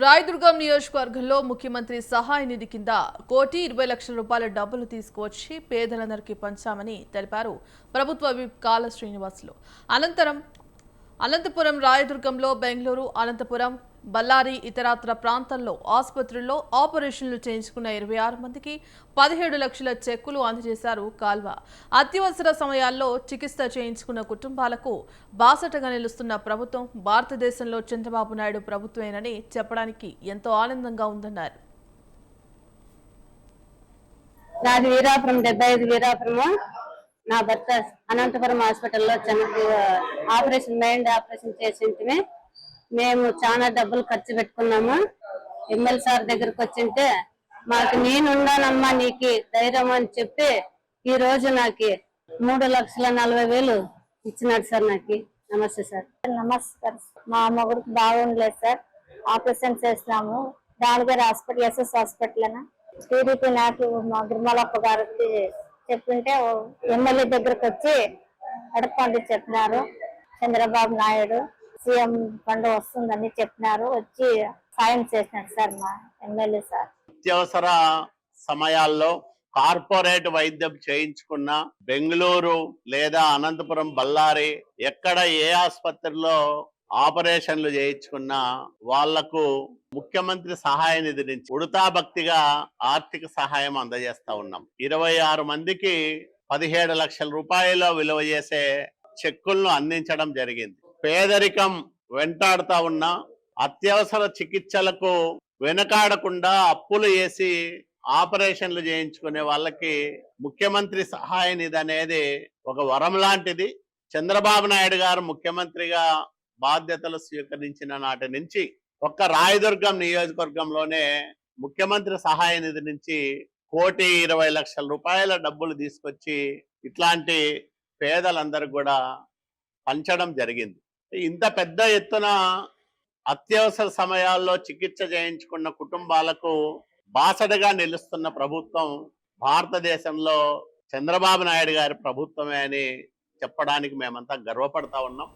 రాయదుర్గం నియోజకవర్గంలో ముఖ్యమంత్రి సహాయ నిధి కింద 1,20,00,000 రూపాయల డబ్బులు తీసుకువచ్చి పేదలందరికీ పంచామని తెలిపారు ప్రభుత్వ విప్ కాల శ్రీనివాసులు. అనంతపురం, రాయదుర్గంలో, బెంగళూరు, అనంతపురం, బళ్ళారి ఇతరత్ర ప్రాంతాల్లో ఆసుపత్రుల్లో ఆపరేషన్లు చేయించుకున్న 26 మందికి 17 లక్షల చెక్కులు అందజేశారు కాల్వ. అత్యవసర సమయాల్లో చికిత్స చేయించుకున్న కుటుంబాలకు బాసటగా నిలుస్తున్న ప్రభుత్వం భారతదేశంలో చంద్రబాబు నాయుడు ప్రభుత్వమేనని చెప్పడానికి ఎంతో ఆనందంగా ఉందన్నారు. నాది వీరాపురం 75 వీరాపురము. నా భర్త అనంతపురం హాస్పిటల్లో ఆపరేషన్ మైండ్ ఆపరేషన్ చేసింటే మేము చాలా డబ్బులు ఖర్చు పెట్టుకున్నాము. ఎమ్మెల్యే సార్ దగ్గరకు వచ్చింటే మాకు నేనున్నానమ్మా నీకు ధైర్యం అని చెప్పి ఈ రోజు నాకు 3,40,000 ఇచ్చినాడు సార్. నాకు నమస్తే సార్. నమస్కారం. మా మొగుడికి బాగుండలేదు సార్, ఆపరేషన్ చేసినాము. దానిగారు హాస్పిటల్, ఎస్ఎస్ హాస్పిటల్ అన్న టీడీపీ నాకు మా గిరిమలప్ప గారికి చెప్తుంటే ఎమ్మెల్యే దగ్గరకు వచ్చి అడగండి చెప్పినారు. చంద్రబాబు నాయుడు సీఎం ఫండ్ వస్తుందని చెప్పినారు, వచ్చి సాయం చేసినారు సార్ మా ఎమ్మెల్యే సార్. అత్యవసర సమయాల్లో కార్పొరేట్ వైద్యం చేయించుకున్న బెంగళూరు లేదా అనంతపురం, బళ్ళారి ఎక్కడ ఏ ఆసుపత్రిలో ఆపరేషన్లు చేయించుకున్నా వాళ్లకు ముఖ్యమంత్రి సహాయ నిధి నుంచి ఉడతా భక్తిగా ఆర్థిక సహాయం అందజేస్తా ఉన్నాం. 26 మందికి 17 లక్షల రూపాయల విలువ చేసే చెక్కులను అందించడం జరిగింది. పేదరికం వెంటాడుతా ఉన్న అత్యవసర చికిత్సలకు వెనకాడకుండా అప్పులు వేసి ఆపరేషన్లు చేయించుకునే వాళ్ళకి ముఖ్యమంత్రి సహాయ నిధి అనేది ఒక వరం లాంటిది. చంద్రబాబు నాయుడు గారు ముఖ్యమంత్రిగా బాధ్యతలు స్వీకరించిన నాటి నుంచి ఒక్క రాయదుర్గం నియోజకవర్గంలోనే ముఖ్యమంత్రి సహాయ నిధి నుంచి 1,20,00,000 రూపాయల డబ్బులు తీసుకొచ్చి ఇట్లాంటి పేదలందరూ కూడా పంచడం జరిగింది. ఇంత పెద్ద ఎత్తున అత్యవసర సమయాల్లో చికిత్స చేయించుకున్న కుటుంబాలకు బాసటగా నిలుస్తున్న ప్రభుత్వం భారతదేశంలో చంద్రబాబు నాయుడు గారి ప్రభుత్వమే అని చెప్పడానికి మేమంతా గర్వపడతా ఉన్నాం.